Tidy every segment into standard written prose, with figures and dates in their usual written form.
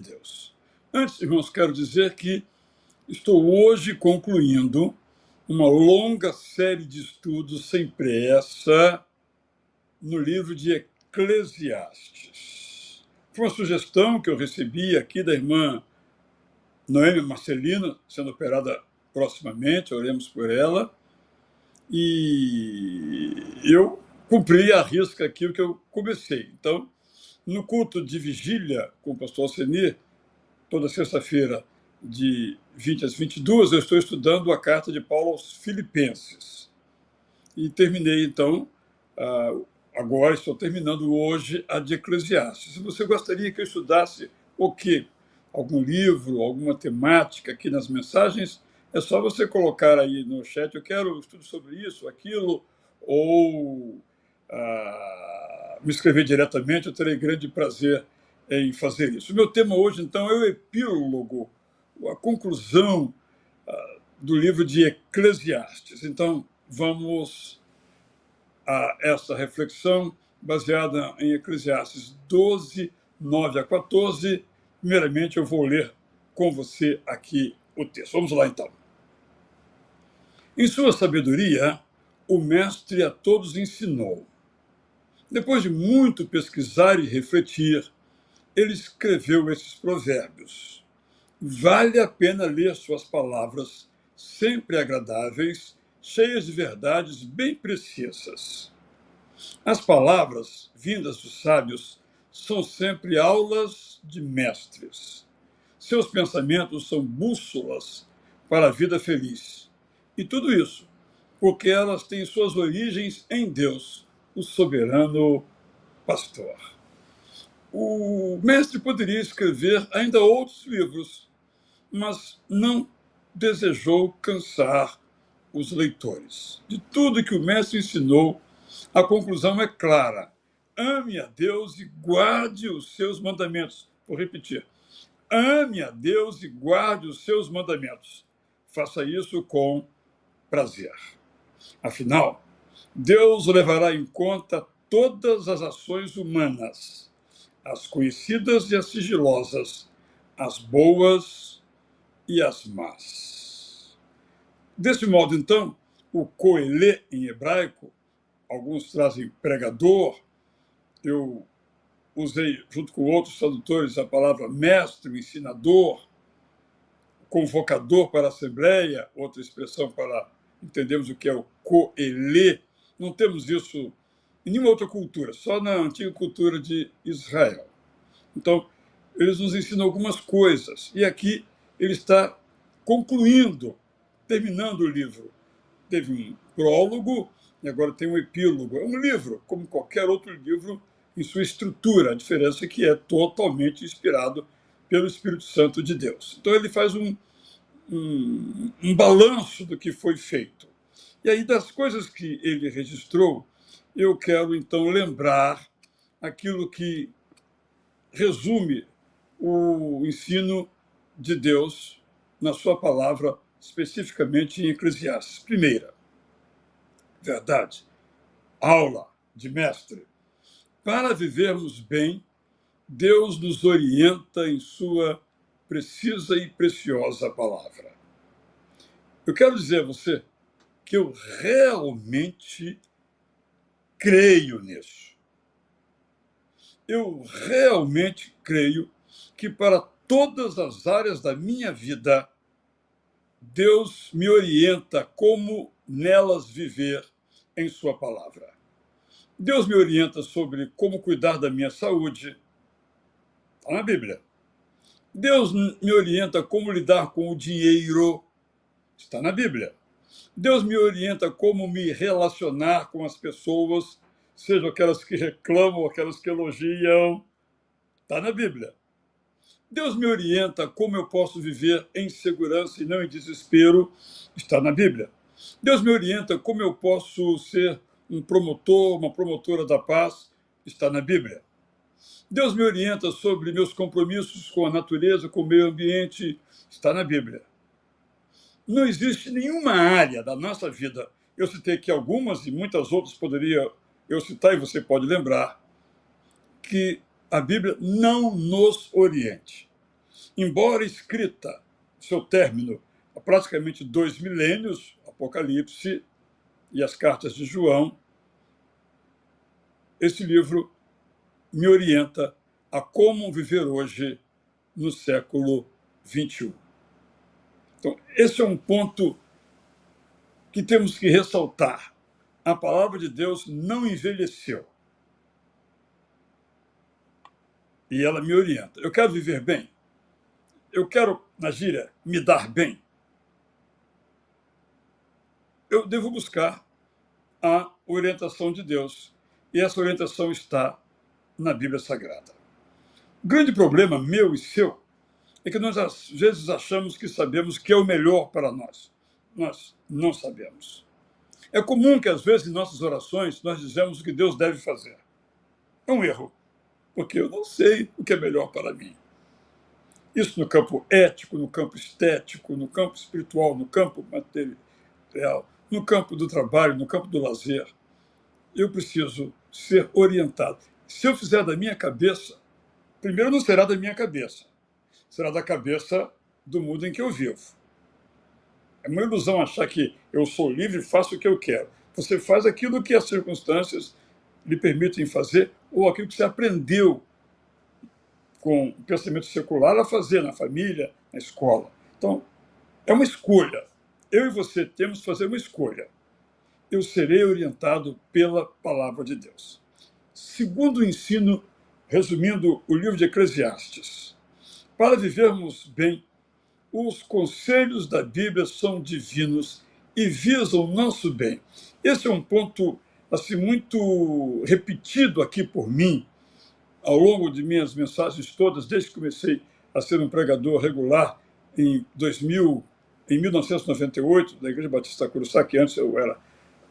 Deus. Antes, irmãos, quero dizer que estou hoje concluindo uma longa série de estudos sem pressa no livro de Eclesiastes. Foi uma sugestão que eu recebi aqui da irmã Noêmia Marcelino, sendo operada proximamente, oremos por ela, e eu cumpri à risca aquilo que eu comecei. Então, no culto de vigília com o pastor Alcenir, toda sexta-feira, de 20 às 22, eu estou estudando a carta de Paulo aos Filipenses. E terminei, então, agora estou terminando hoje a de Eclesiastes. Se você gostaria que eu estudasse o quê? Algum livro, alguma temática aqui nas mensagens, é só você colocar aí no chat, eu quero um estudo sobre isso, aquilo, ou me escrever diretamente, eu terei grande prazer em fazer isso. O meu tema hoje, então, é o epílogo, a conclusão do livro de Eclesiastes. Então, vamos a essa reflexão baseada em Eclesiastes 12, 9 a 14. Primeiramente, eu vou ler com você aqui o texto. Vamos lá, então. Em sua sabedoria, o mestre a todos ensinou. Depois de muito pesquisar e refletir, ele escreveu esses provérbios. Vale a pena ler suas palavras, sempre agradáveis, cheias de verdades bem precisas. As palavras vindas dos sábios são sempre aulas de mestres. Seus pensamentos são bússolas para a vida feliz. E tudo isso porque elas têm suas origens em Deus, o soberano pastor. O mestre poderia escrever ainda outros livros, mas não desejou cansar os leitores. De tudo que o mestre ensinou, a conclusão é clara. Ame a Deus e guarde os seus mandamentos. Vou repetir. Ame a Deus e guarde os seus mandamentos. Faça isso com prazer. Afinal, Deus levará em conta todas as ações humanas, as conhecidas e as sigilosas, as boas e as más. Desse modo, então, o coelê em hebraico, alguns trazem pregador, eu usei, junto com outros tradutores, a palavra mestre, ensinador, convocador para a assembleia, outra expressão para entendermos o que é o coelê. Não temos isso em nenhuma outra cultura, só na antiga cultura de Israel. Então, eles nos ensinam algumas coisas. E aqui ele está concluindo, terminando o livro. Teve um prólogo e agora tem um epílogo. É um livro, como qualquer outro livro, em sua estrutura. A diferença é que é totalmente inspirado pelo Espírito Santo de Deus. Então ele faz um balanço do que foi feito. E aí, das coisas que ele registrou, eu quero, então, lembrar aquilo que resume o ensino de Deus na sua palavra, especificamente em Eclesiastes. Primeira, verdade, aula de mestre. Para vivermos bem, Deus nos orienta em sua precisa e preciosa palavra. Eu quero dizer a você que eu realmente creio nisso. Eu realmente creio que para todas as áreas da minha vida, Deus me orienta como nelas viver em sua palavra. Deus me orienta sobre como cuidar da minha saúde. Está na Bíblia. Deus me orienta como lidar com o dinheiro. Está na Bíblia. Deus me orienta como me relacionar com as pessoas, sejam aquelas que reclamam, aquelas que elogiam. Está na Bíblia. Deus me orienta como eu posso viver em segurança e não em desespero. Está na Bíblia. Deus me orienta como eu posso ser um promotor, uma promotora da paz. Está na Bíblia. Deus me orienta sobre meus compromissos com a natureza, com o meio ambiente. Está na Bíblia. Não existe nenhuma área da nossa vida, eu citei aqui algumas e muitas outras poderia eu citar e você pode lembrar, que a Bíblia não nos oriente. embora escrita, seu término, há praticamente 2 milênios, Apocalipse e as cartas de João, esse livro me orienta a como viver hoje no século XXI. Então, esse é um ponto que temos que ressaltar. A palavra de Deus não envelheceu. E ela me orienta. Eu quero viver bem. Eu quero, na gíria, me dar bem. Eu devo buscar a orientação de Deus. E essa orientação está na Bíblia Sagrada. O grande problema meu e seu é que nós, às vezes, achamos que sabemos o que é o melhor para nós. Nós não sabemos. É comum que, às vezes, em nossas orações, nós dizemos o que Deus deve fazer. É um erro, porque eu não sei o que é melhor para mim. Isso no campo ético, no campo estético, no campo espiritual, no campo material, no campo do trabalho, no campo do lazer. Eu preciso ser orientado. Se eu fizer da minha cabeça, primeiro não será da minha cabeça, será da cabeça do mundo em que eu vivo. É uma ilusão achar que eu sou livre e faço o que eu quero. Você faz aquilo que as circunstâncias lhe permitem fazer ou aquilo que você aprendeu com o pensamento secular a fazer na família, na escola. Então, é uma escolha. Eu e você temos que fazer uma escolha. Eu serei orientado pela palavra de Deus. Segundo o ensino, resumindo o livro de Eclesiastes, para vivermos bem, os conselhos da Bíblia são divinos e visam o nosso bem. Esse é um ponto assim muito repetido aqui por mim ao longo de minhas mensagens todas, desde que comecei a ser um pregador regular em 1998, da Igreja Batista Curuçá, que antes eu era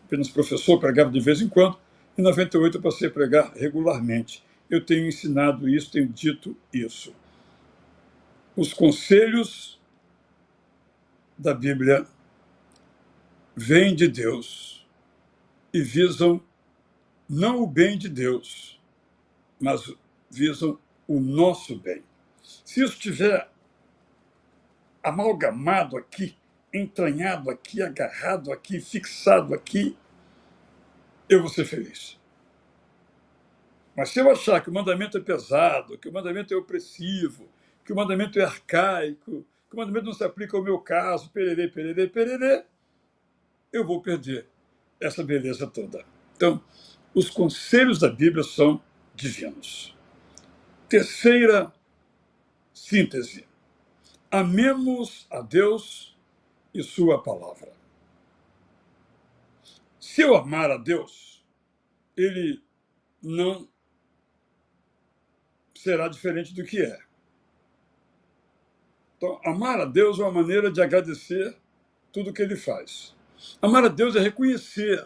apenas professor, pregava de vez em quando. Em 98 eu passei a pregar regularmente. Eu tenho ensinado isso, tenho dito isso. Os conselhos da Bíblia vêm de Deus e visam não o bem de Deus, mas visam o nosso bem. Se isso estiver amalgamado aqui, entranhado aqui, agarrado aqui, fixado aqui, eu vou ser feliz. Mas se eu achar que o mandamento é pesado, que o mandamento é opressivo, que o mandamento é arcaico, que o mandamento não se aplica ao meu caso, pererê, pererê, pererê, eu vou perder essa beleza toda. Então, os conselhos da Bíblia são divinos. Terceira síntese. Amemos a Deus e sua palavra. Se eu amar a Deus, ele não será diferente do que é. Então, amar a Deus é uma maneira de agradecer tudo que ele faz. Amar a Deus é reconhecer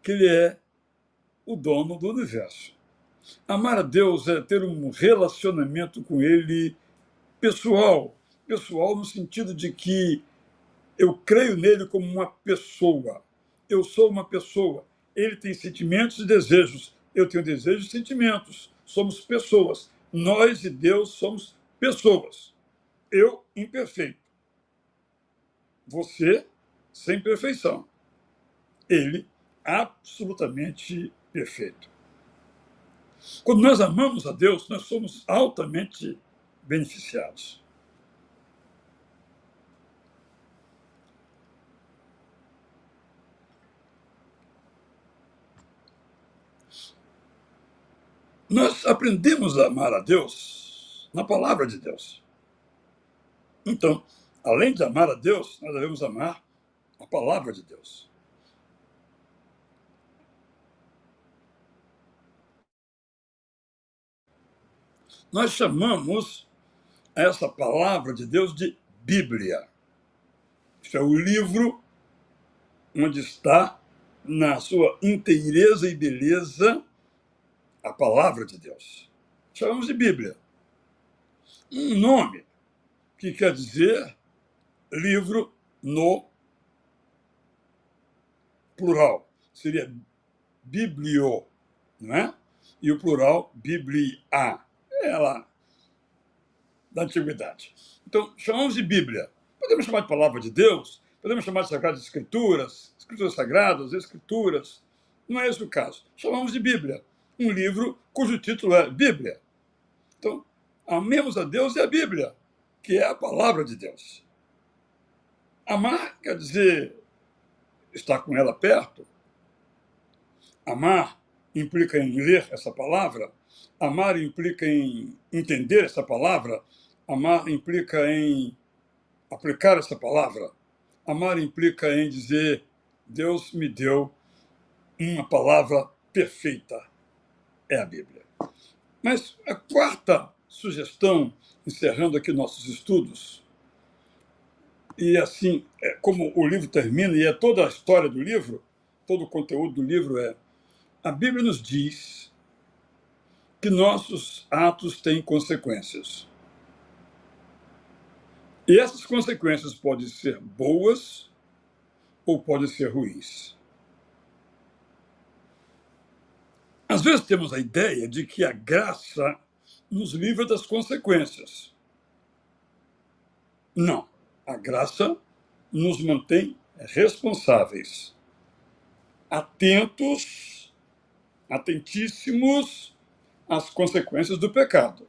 que ele é o dono do universo. Amar a Deus é ter um relacionamento com ele pessoal. Pessoal no sentido de que eu creio nele como uma pessoa. Eu sou uma pessoa. Ele tem sentimentos e desejos. Eu tenho desejos e sentimentos. Somos pessoas. Nós e Deus somos pessoas. Eu, imperfeito. Você, sem perfeição. Ele, absolutamente perfeito. Quando nós amamos a Deus, nós somos altamente beneficiados. Nós aprendemos a amar a Deus na palavra de Deus. Então, além de amar a Deus, nós devemos amar a palavra de Deus. Nós chamamos essa palavra de Deus de Bíblia. Isso é o livro onde está, na sua inteireza e beleza, a palavra de Deus. Chamamos de Bíblia. Um nome que quer dizer livro no plural. Seria biblio, não é? E o plural, biblia. Ela da antiguidade. Então, chamamos de Bíblia. Podemos chamar de Palavra de Deus, podemos chamar de Sagradas Escrituras, Escrituras Sagradas, Escrituras. Não é esse o caso. Chamamos de Bíblia, um livro cujo título é Bíblia. Então, amemos a Deus e a Bíblia, que é a Palavra de Deus. Amar quer dizer estar com ela perto. Amar implica em ler essa palavra. Amar implica em entender essa palavra. Amar implica em aplicar essa palavra. Amar implica em dizer: Deus me deu uma palavra perfeita. É a Bíblia. Mas a quarta sugestão, encerrando aqui nossos estudos, e assim, como o livro termina, e é toda a história do livro, todo o conteúdo do livro a Bíblia nos diz que nossos atos têm consequências. E essas consequências podem ser boas ou podem ser ruins. Às vezes temos a ideia de que a graça nos livra das consequências. Não. A graça nos mantém responsáveis, atentíssimos às consequências do pecado.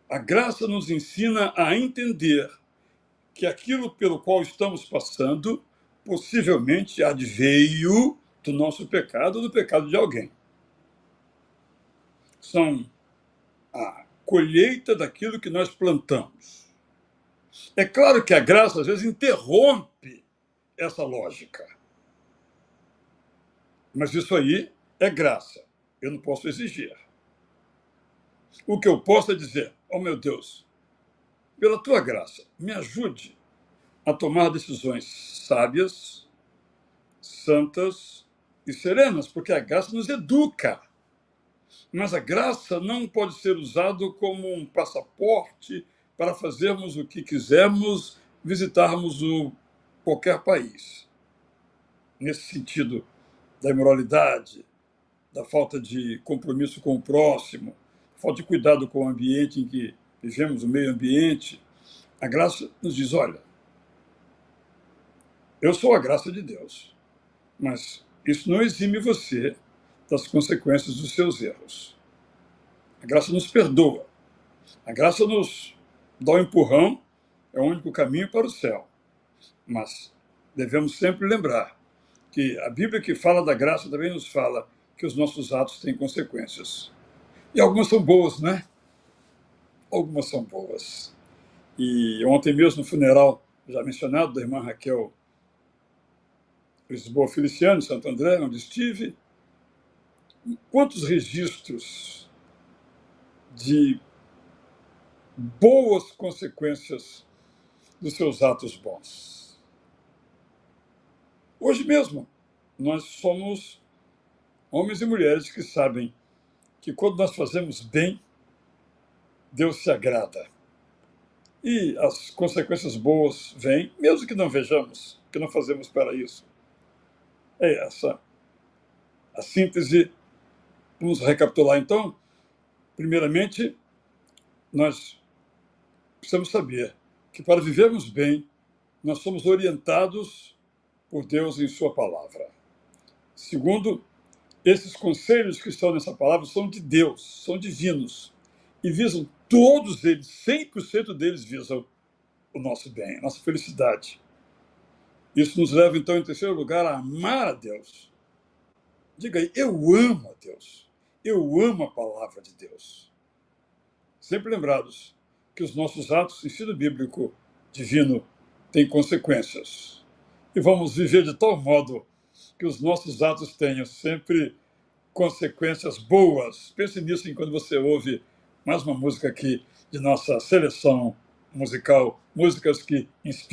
A graça nos ensina a entender que aquilo pelo qual estamos passando possivelmente adveio do nosso pecado ou do pecado de alguém. São a colheita daquilo que nós plantamos. É claro que a graça, às vezes, interrompe essa lógica. Mas isso aí é graça. Eu não posso exigir. O que eu posso é dizer: oh, meu Deus, pela tua graça, me ajude a tomar decisões sábias, santas e serenas, porque a graça nos educa. Mas a graça não pode ser usada como um passaporte para fazermos o que quisermos, visitarmos qualquer país. Nesse sentido da imoralidade, da falta de compromisso com o próximo, falta de cuidado com o ambiente em que vivemos, o meio ambiente, a graça nos diz: olha, eu sou a graça de Deus, mas isso não exime você das consequências dos seus erros. A graça nos perdoa. A graça nos dá um empurrão, é o único caminho para o céu. Mas devemos sempre lembrar que a Bíblia que fala da graça também nos fala que os nossos atos têm consequências. E algumas são boas, né? Algumas são boas. E ontem mesmo, no funeral já mencionado da irmã Raquel Lisboa Feliciano, em Santo André, onde estive, quantos registros de boas consequências dos seus atos bons. Hoje mesmo, nós somos homens e mulheres que sabem que quando nós fazemos bem, Deus se agrada. E as consequências boas vêm, mesmo que não vejamos, que não fazemos para isso. É essa a síntese. Vamos recapitular, então. Primeiramente, nós precisamos saber que para vivermos bem, nós somos orientados por Deus em sua palavra. Segundo, esses conselhos que estão nessa palavra são de Deus, são divinos, e visam, todos eles, 100% deles visam o nosso bem, a nossa felicidade. Isso nos leva, então, em terceiro lugar, a amar a Deus. Diga aí: eu amo a Deus. Eu amo a palavra de Deus. Sempre lembrados que os nossos atos, ensino bíblico divino, têm consequências. E vamos viver de tal modo que os nossos atos tenham sempre consequências boas. Pense nisso enquanto você ouve mais uma música aqui de nossa seleção musical, músicas que inspiram.